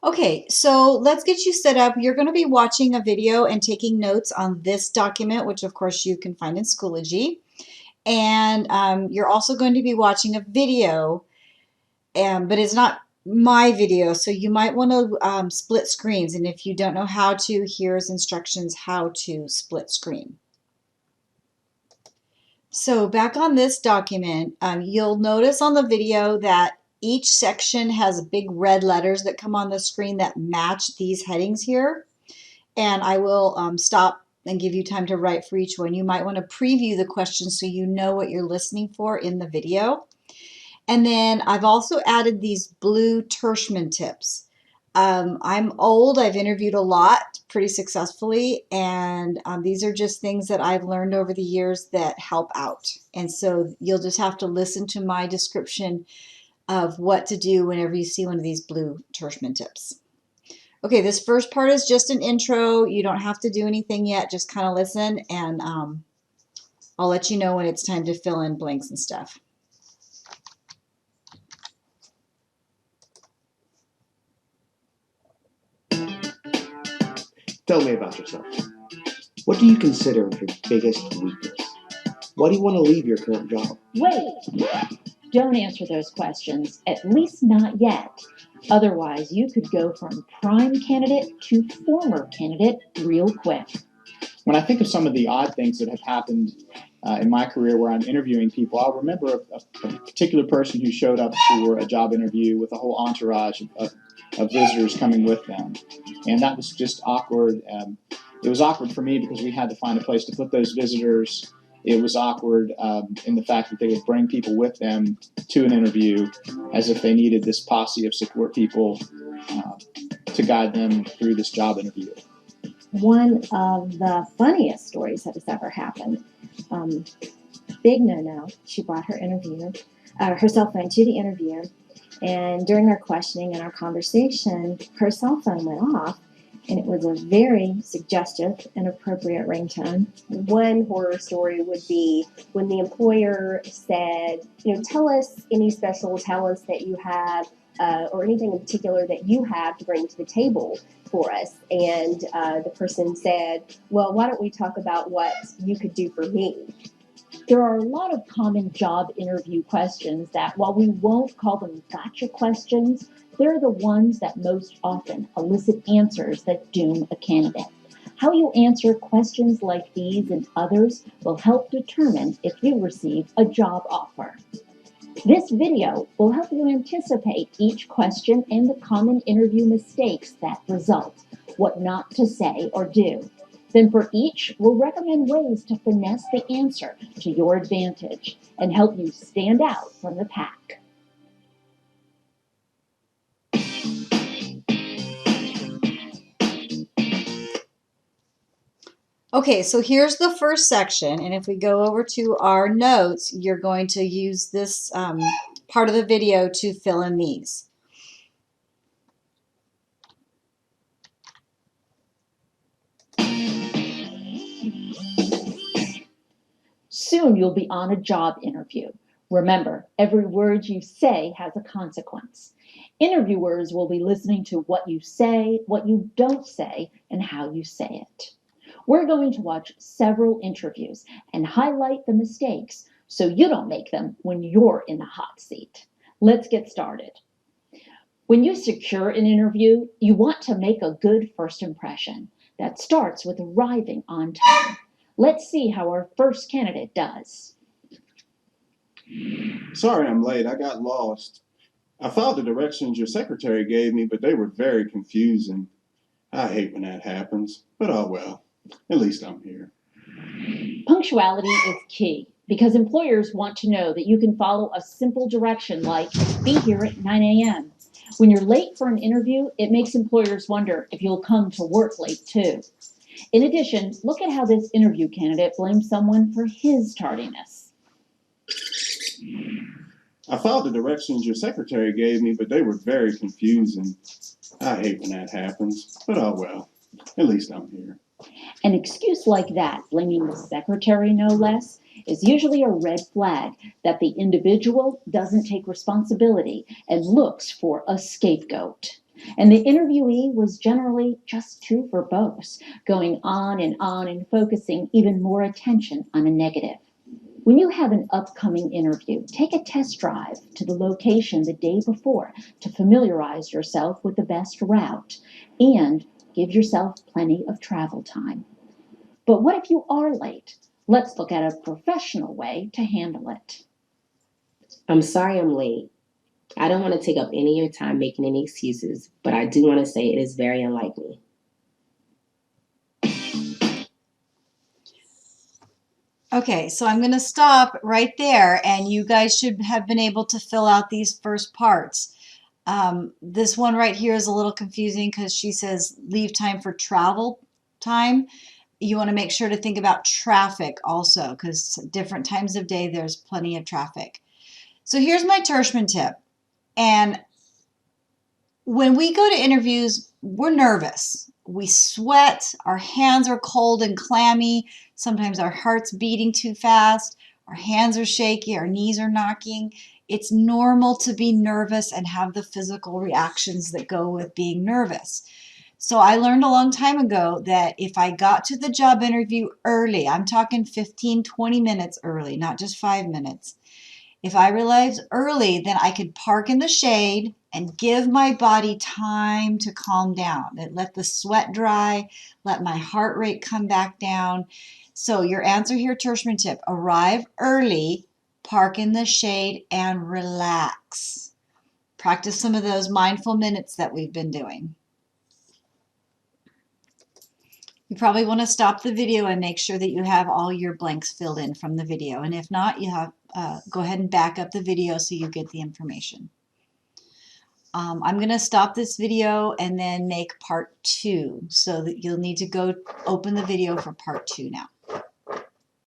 Okay, so let's get you set up. You're going to be watching a video and taking notes on this document, which of course you can find in Schoology. And you're also going to be watching a video, but it's not my video, so you might want to split screens. And if you don't know how to, here's instructions how to split screen. So back on this document, you'll notice on the video that each section has big red letters that come on the screen that match these headings here. And I will stop and give you time to write for each one. You might want to preview the questions so you know what you're listening for in the video. And then I've also added these blue Tershman tips. I'm old, I've interviewed a lot pretty successfully, and these are just things that I've learned over the years that help out. And so you'll just have to listen to my description of what to do whenever you see one of these blue Tershman tips. Okay, this first part is just an intro. You don't have to do anything yet, just kind of listen, and I'll let you know when it's time to fill in blanks and stuff. Tell me about yourself. What do you consider your biggest weakness? Why do you want to leave your current job? Wait, don't answer those questions, at least not yet. Otherwise, you could go from prime candidate to former candidate real quick. When I think of some of the odd things that have happened in my career where I'm interviewing people, I'll remember a particular person who showed up for a job interview with a whole entourage of visitors coming with them. And that was just awkward. It was awkward for me because we had to find a place to put those visitors. It was awkward in the fact that they would bring people with them to an interview as if they needed this posse of support people to guide them through this job interview. One of the funniest stories that has ever happened. Big no-no. She brought her cell phone to the interview, and during our questioning and our conversation, her cell phone went off, and it was a very suggestive and appropriate ringtone. One horror story would be when the employer said, tell us any special talents that you have or anything in particular that you have to bring to the table for us. And the person said, well, why don't we talk about what you could do for me? There are a lot of common job interview questions that, while we won't call them gotcha questions, they're the ones that most often elicit answers that doom a candidate. How you answer questions like these and others will help determine if you receive a job offer. This video will help you anticipate each question and the common interview mistakes that result, what not to say or do. Then for each, we'll recommend ways to finesse the answer to your advantage and help you stand out from the pack. Okay, so here's the first section, and if we go over to our notes, you're going to use this part of the video to fill in these. Soon you'll be on a job interview. Remember, every word you say has a consequence. Interviewers will be listening to what you say, what you don't say, and how you say it. We're going to watch several interviews and highlight the mistakes so you don't make them when you're in the hot seat. Let's get started. When you secure an interview, you want to make a good first impression. That starts with arriving on time. Let's see how our first candidate does. Sorry I'm late. I got lost. I followed the directions your secretary gave me, but they were very confusing. I hate when that happens, but oh well. At least I'm here. Punctuality is key because employers want to know that you can follow a simple direction like be here at 9 a.m. When you're late for an interview, it makes employers wonder if you'll come to work late too. In addition, look at how this interview candidate blames someone for his tardiness. I followed the directions your secretary gave me, but they were very confusing. I hate when that happens, but oh well. At least I'm here. An excuse like that, blaming the secretary no less, is usually a red flag that the individual doesn't take responsibility and looks for a scapegoat. And the interviewee was generally just too verbose, going on and focusing even more attention on a negative. When you have an upcoming interview, take a test drive to the location the day before to familiarize yourself with the best route and give yourself plenty of travel time. But what if you are late? Let's look at a professional way to handle it. I'm sorry I'm late. I don't want to take up any of your time making any excuses, but I do want to say it is very unlike me. Okay, so I'm going to stop right there, and you guys should have been able to fill out these first parts. This one right here is a little confusing because she says leave time for travel time. You want to make sure to think about traffic also, because different times of day there's plenty of traffic. So here's my Tershman tip. And when we go to interviews, we're nervous. We sweat, our hands are cold and clammy. Sometimes our heart's beating too fast, our hands are shaky, our knees are knocking. It's normal to be nervous and have the physical reactions that go with being nervous. So I learned a long time ago that if I got to the job interview early, I'm talking 15, 20 minutes early, not just 5 minutes. If I realized early, then I could park in the shade and give my body time to calm down. And let the sweat dry, let my heart rate come back down. So your answer here, Tershman tip, arrive early, park in the shade, and relax. Practice some of those mindful minutes that we've been doing. You probably want to stop the video and make sure that you have all your blanks filled in from the video. And if not, you have go ahead and back up the video so you get the information. I'm going to stop this video and then make part 2. So that you'll need to go open the video for part 2 now.